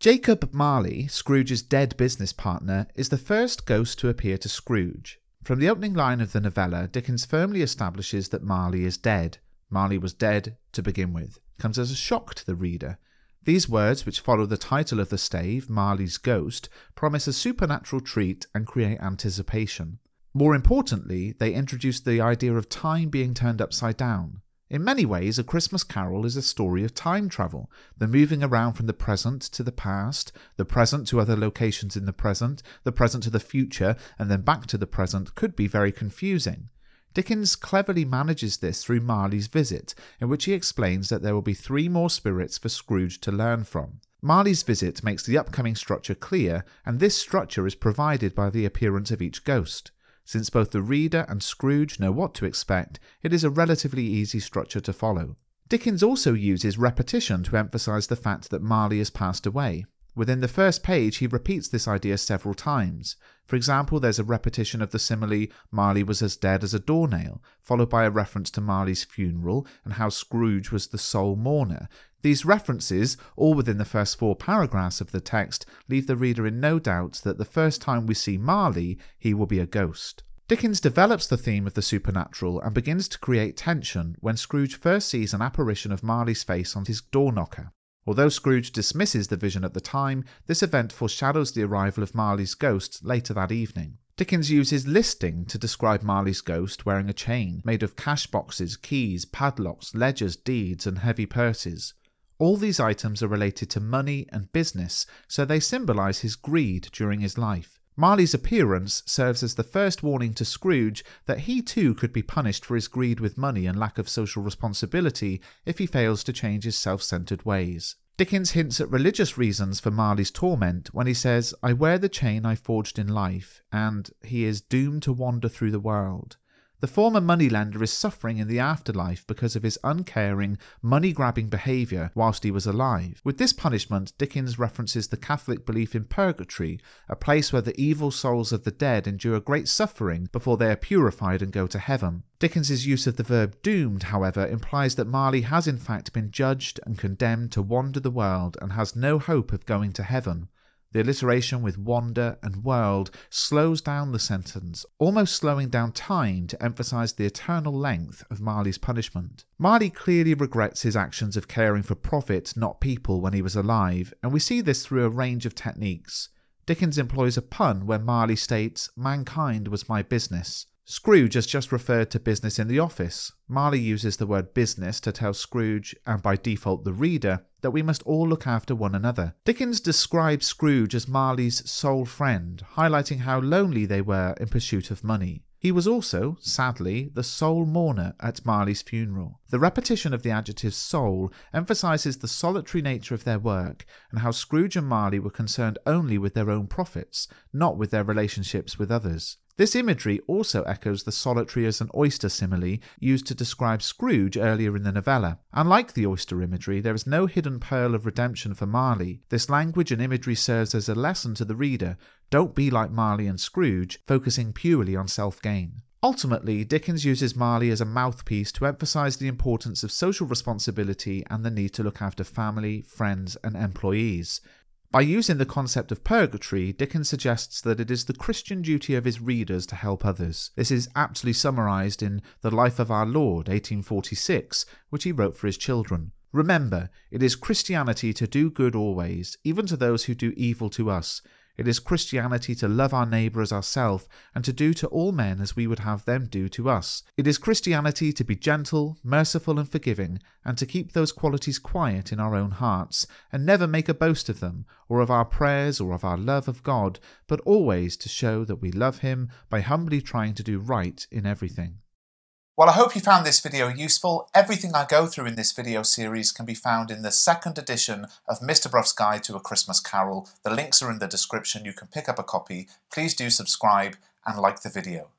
Jacob Marley, Scrooge's dead business partner, is the first ghost to appear to Scrooge. From the opening line of the novella, Dickens firmly establishes that Marley is dead. Marley was dead to begin with. It comes as a shock to the reader. These words, which follow the title of the stave, Marley's Ghost, promise a supernatural treat and create anticipation. More importantly, they introduce the idea of time being turned upside down. In many ways, A Christmas Carol is a story of time travel, the moving around from the present to the past, the present to other locations in the present to the future, and then back to the present could be very confusing. Dickens cleverly manages this through Marley's visit, in which he explains that there will be 3 more spirits for Scrooge to learn from. Marley's visit makes the upcoming structure clear, and this structure is provided by the appearance of each ghost. Since both the reader and Scrooge know what to expect, it is a relatively easy structure to follow. Dickens also uses repetition to emphasise the fact that Marley has passed away. Within the first page, he repeats this idea several times. For example, there's a repetition of the simile, Marley was as dead as a doornail, followed by a reference to Marley's funeral and how Scrooge was the sole mourner. These references, all within the first 4 paragraphs of the text, leave the reader in no doubt that the first time we see Marley, he will be a ghost. Dickens develops the theme of the supernatural and begins to create tension when Scrooge first sees an apparition of Marley's face on his door knocker. Although Scrooge dismisses the vision at the time, this event foreshadows the arrival of Marley's ghost later that evening. Dickens uses listing to describe Marley's ghost wearing a chain made of cash boxes, keys, padlocks, ledgers, deeds, and heavy purses. All these items are related to money and business, so they symbolise his greed during his life. Marley's appearance serves as the first warning to Scrooge that he too could be punished for his greed with money and lack of social responsibility if he fails to change his self-centred ways. Dickens hints at religious reasons for Marley's torment when he says, "I wear the chain I forged in life," and he is doomed to wander through the world. The former moneylender is suffering in the afterlife because of his uncaring, money-grabbing behaviour whilst he was alive. With this punishment, Dickens references the Catholic belief in purgatory, a place where the evil souls of the dead endure great suffering before they are purified and go to heaven. Dickens's use of the verb doomed, however, implies that Marley has in fact been judged and condemned to wander the world and has no hope of going to heaven. The alliteration with wander and world slows down the sentence, almost slowing down time to emphasise the eternal length of Marley's punishment. Marley clearly regrets his actions of caring for profit, not people, when he was alive, and we see this through a range of techniques. Dickens employs a pun where Marley states, "Mankind was my business." Scrooge has just referred to business in the office. Marley uses the word business to tell Scrooge, and by default the reader, that we must all look after one another. Dickens describes Scrooge as Marley's sole friend, highlighting how lonely they were in pursuit of money. He was also, sadly, the sole mourner at Marley's funeral. The repetition of the adjective sole emphasises the solitary nature of their work and how Scrooge and Marley were concerned only with their own profits, not with their relationships with others. This imagery also echoes the solitary as an oyster simile used to describe Scrooge earlier in the novella. Unlike the oyster imagery, there is no hidden pearl of redemption for Marley. This language and imagery serves as a lesson to the reader. Don't be like Marley and Scrooge, focusing purely on self-gain. Ultimately, Dickens uses Marley as a mouthpiece to emphasise the importance of social responsibility and the need to look after family, friends, and employees. By using the concept of purgatory, Dickens suggests that it is the Christian duty of his readers to help others. This is aptly summarised in The Life of Our Lord, 1846, which he wrote for his children. "Remember, it is Christianity to do good always, even to those who do evil to us. It is Christianity to love our neighbour as ourselves, and to do to all men as we would have them do to us. It is Christianity to be gentle, merciful and forgiving, and to keep those qualities quiet in our own hearts, and never make a boast of them, or of our prayers, or of our love of God, but always to show that we love him by humbly trying to do right in everything." Well, I hope you found this video useful. Everything I go through in this video series can be found in the 2nd edition of Mr. Bruff's Guide to A Christmas Carol. The links are in the description. You can pick up a copy. Please do subscribe and like the video.